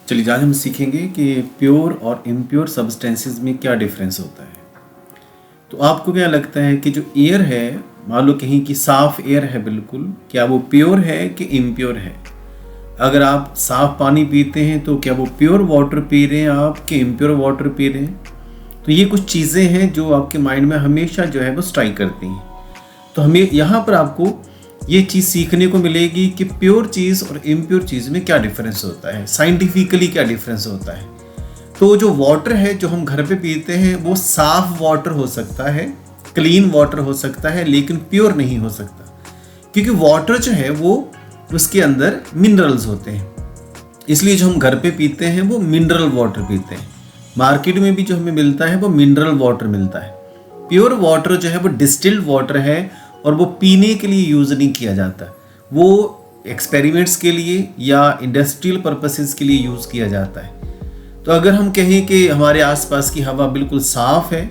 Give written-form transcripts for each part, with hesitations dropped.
चलिए आज हम सीखेंगे कि प्योर और इम्प्योर सब्सटेंसेस में क्या डिफरेंस होता है। तो आपको क्या लगता है कि जो एयर है, मान लो कहीं की साफ एयर है बिल्कुल, क्या वो प्योर है कि इम्प्योर है? अगर आप साफ पानी पीते हैं तो क्या वो प्योर वाटर पी रहे हैं आप कि इम्प्योर वाटर पी रहे हैं? तो ये कुछ चीज़ें हैं जो आपके माइंड में हमेशा जो है वो स्ट्राइक करती हैं। तो हमें यहाँ पर आपको ये चीज़ सीखने को मिलेगी कि प्योर चीज़ और इम्प्योर चीज़ में क्या डिफरेंस होता है, साइंटिफिकली क्या डिफरेंस होता है। तो जो वाटर है जो हम घर पे पीते हैं वो साफ वाटर हो सकता है, क्लीन वाटर हो सकता है, लेकिन प्योर नहीं हो सकता, क्योंकि वाटर जो है वो उसके अंदर मिनरल्स होते हैं। इसलिए जो हम घर पे पीते हैं वो मिनरल वाटर पीते हैं। मार्केट में भी जो हमें मिलता है वो मिनरल वाटर मिलता है। प्योर वाटर जो है वो डिस्टिल्ड वाटर है और वो पीने के लिए यूज़ नहीं किया जाता, वो एक्सपेरिमेंट्स के लिए या इंडस्ट्रियल पर्पसेस के लिए यूज़ किया जाता है। तो अगर हम कहें कि हमारे आसपास की हवा बिल्कुल साफ़ है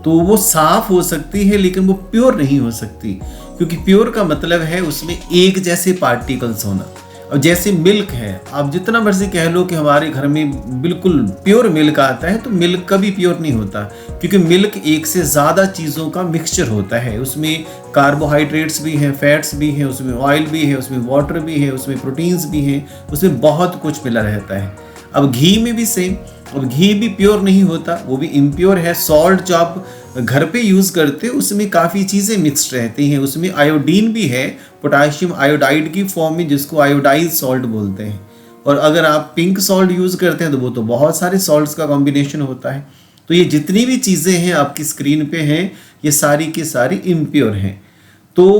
तो वो साफ़ हो सकती है लेकिन वो प्योर नहीं हो सकती, क्योंकि प्योर का मतलब है उसमें एक जैसे पार्टिकल्स होना। और जैसे मिल्क है, आप जितना मर्जी कह लो कि हमारे घर में बिल्कुल प्योर मिल्क आता है, तो मिल्क कभी प्योर नहीं होता, क्योंकि मिल्क एक से ज़्यादा चीज़ों का मिक्सचर होता है। उसमें कार्बोहाइड्रेट्स भी हैं, फैट्स भी हैं, उसमें ऑयल भी है, उसमें वाटर भी है, उसमें प्रोटीन्स भी हैं, उसमें बहुत कुछ मिला रहता है। अब घी में भी सेम, अब घी भी प्योर नहीं होता, वो भी इम्प्योर है। सॉल्ट जो आप घर पे यूज़ करते हैं उसमें काफ़ी चीज़ें मिक्सड रहती हैं, उसमें आयोडीन भी है, पोटाशियम आयोडाइड की फॉर्म में, जिसको आयोडाइज सॉल्ट बोलते हैं। और अगर आप पिंक सॉल्ट यूज़ करते हैं तो वो तो बहुत सारे सॉल्ट्स का कॉम्बिनेशन होता है। तो ये जितनी भी चीज़ें हैं आपकी स्क्रीन पे हैं, ये सारी की सारी इम्प्योर हैं। तो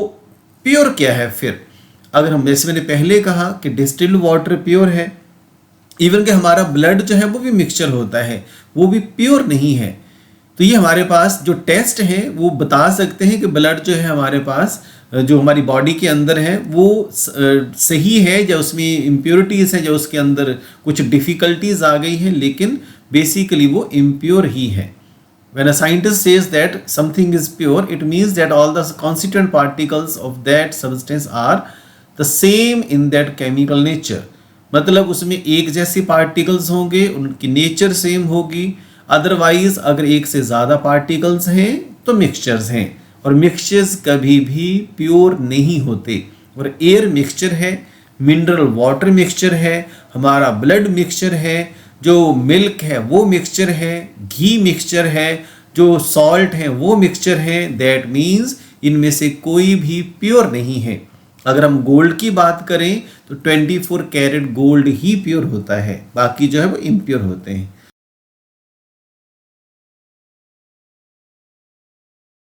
प्योर क्या है फिर? अगर हम, जैसे मैंने पहले कहा कि डिस्टिल्ड वाटर प्योर है, इवन कि हमारा ब्लड जो है वो भी मिक्सचर होता है, वो भी प्योर नहीं है। तो ये हमारे पास जो टेस्ट है वो बता सकते हैं कि ब्लड जो है हमारे पास, जो हमारी बॉडी के अंदर है, वो सही है या उसमें इम्प्योरिटीज़ है, या उसके अंदर कुछ डिफ़िकल्टीज आ गई हैं, लेकिन बेसिकली वो इम्प्योर ही है। When a scientist says that something is pure, it means that all the constituent particles of that substance are the same in that chemical nature. मतलब उसमें एक जैसे पार्टिकल्स होंगे, उनकी नेचर सेम होगी। अदरवाइज अगर एक से ज़्यादा पार्टिकल्स हैं तो मिक्सचर्स हैं, और मिक्सचर्स कभी भी प्योर नहीं होते। और एयर मिक्सचर है, मिनरल वाटर मिक्सचर है, हमारा ब्लड मिक्सचर है, जो मिल्क है वो मिक्सचर है, घी मिक्सचर है, जो सॉल्ट है वो मिक्सचर है। दैट मीन्स इनमें से कोई भी प्योर नहीं है। अगर हम गोल्ड की बात करें तो 24 कैरेट गोल्ड ही प्योर होता है, बाकी जो है वो इम्प्योर होते हैं।